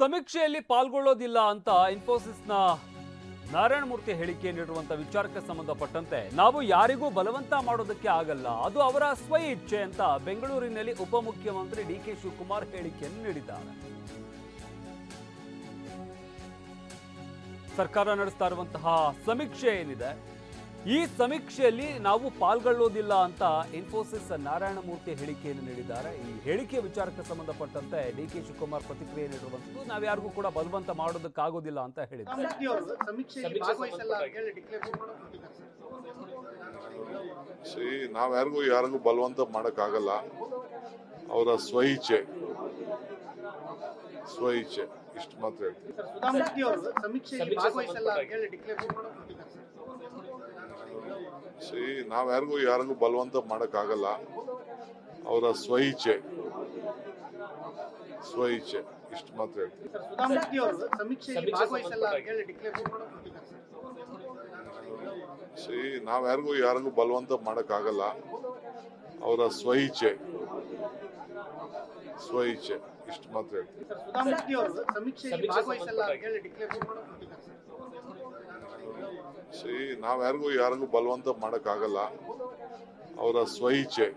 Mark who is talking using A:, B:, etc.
A: ಸಮೀಕ್ಷೆಯಲ್ಲಿ ಪಾಲ್ಗೊಳ್ಳೋದಿಲ್ಲ ಅಂತ ಇನ್ಫೋಸಿಸ್ನ ನಾರಾಯಣ ಮೂರ್ತಿ ಹೇಳಿಕೆ ನೀಡಿರುವಂತ ವಿಚಾರಕ್ಕೆ ಸಂಬಂಧಪಟ್ಟಂತೆ ನಾವು ಯಾರಿಗೂ ಬಲವಂತ ಮಾಡೋದಕ್ಕೆ ಆಗಲ್ಲ, ಅದು ಅವರ ಸ್ವ ಇಚ್ಛೆ ಅಂತ ಬೆಂಗಳೂರಿನಲ್ಲಿ ಉಪಮುಖ್ಯಮಂತ್ರಿ ಡಿಕೆ ಶಿವಕುಮಾರ್ ಹೇಳಿಕೆಯನ್ನು ನೀಡಿದ್ದಾರೆ. ಸರ್ಕಾರ ನಡೆಸ್ತಾ ಇರುವಂತಹ ಸಮೀಕ್ಷೆ ಏನಿದೆ, ಈ ಸಮೀಕ್ಷೆಯಲ್ಲಿ ನಾವು ಪಾಲ್ಗೊಳ್ಳೋದಿಲ್ಲ ಅಂತ ಇನ್ಫೋಸಿಸ್ ನಾರಾಯಣ ಮೂರ್ತಿ ಹೇಳಿಕೆಯನ್ನು ನೀಡಿದ್ದಾರೆ. ಈ ಹೇಳಿಕೆ ವಿಚಾರಕ್ಕೆ ಸಂಬಂಧಪಟ್ಟಂತೆ ಡಿಕೆ ಶಿವಕುಮಾರ್ ಪ್ರತಿಕ್ರಿಯೆ ನೀಡಿರುವಂತದ್ದು, ನಾವು ಯಾರಿಗೂ ಕೂಡ ಬಲವಂತ ಮಾಡೋದಕ್ಕಾಗೋದಿಲ್ಲ ಅಂತ ಹೇಳಿದ್ದಾರೆ.
B: ನಾವು ಯಾರಿಗೂ ಬಲವಂತ ಮಾಡಕ್ಕಾಗಲ್ಲ, ಅವರ ಸ್ವಇಚ್ಛೆ ಇಷ್ಟು ಮಾತ್ರ ನಾವು ಯಾರಿಗೂ ಬಲವಂತ ಮಾಡಕ್ಕಾಗಲ್ಲ, ಅವರ ಸ್ವಇಚ್ಛೆ ಇಷ್ಟು ಮಾತ್ರ ನಾವು ಯಾರಿಗೂ ಬಲವಂತ ಮಾಡಕ್ಕಾಗಲ್ಲ, ಅವರ ಸ್ವಇಚ್ಛೆ ಇಷ್ಟು ಮಾತ್ರ ನಾವು ಯಾರಿಗೂ ಬಲವಂತ ಮಾಡಕ್ಕಾಗಲ್ಲ, ಅವರ ಸ್ವಇಚ್ಛೆ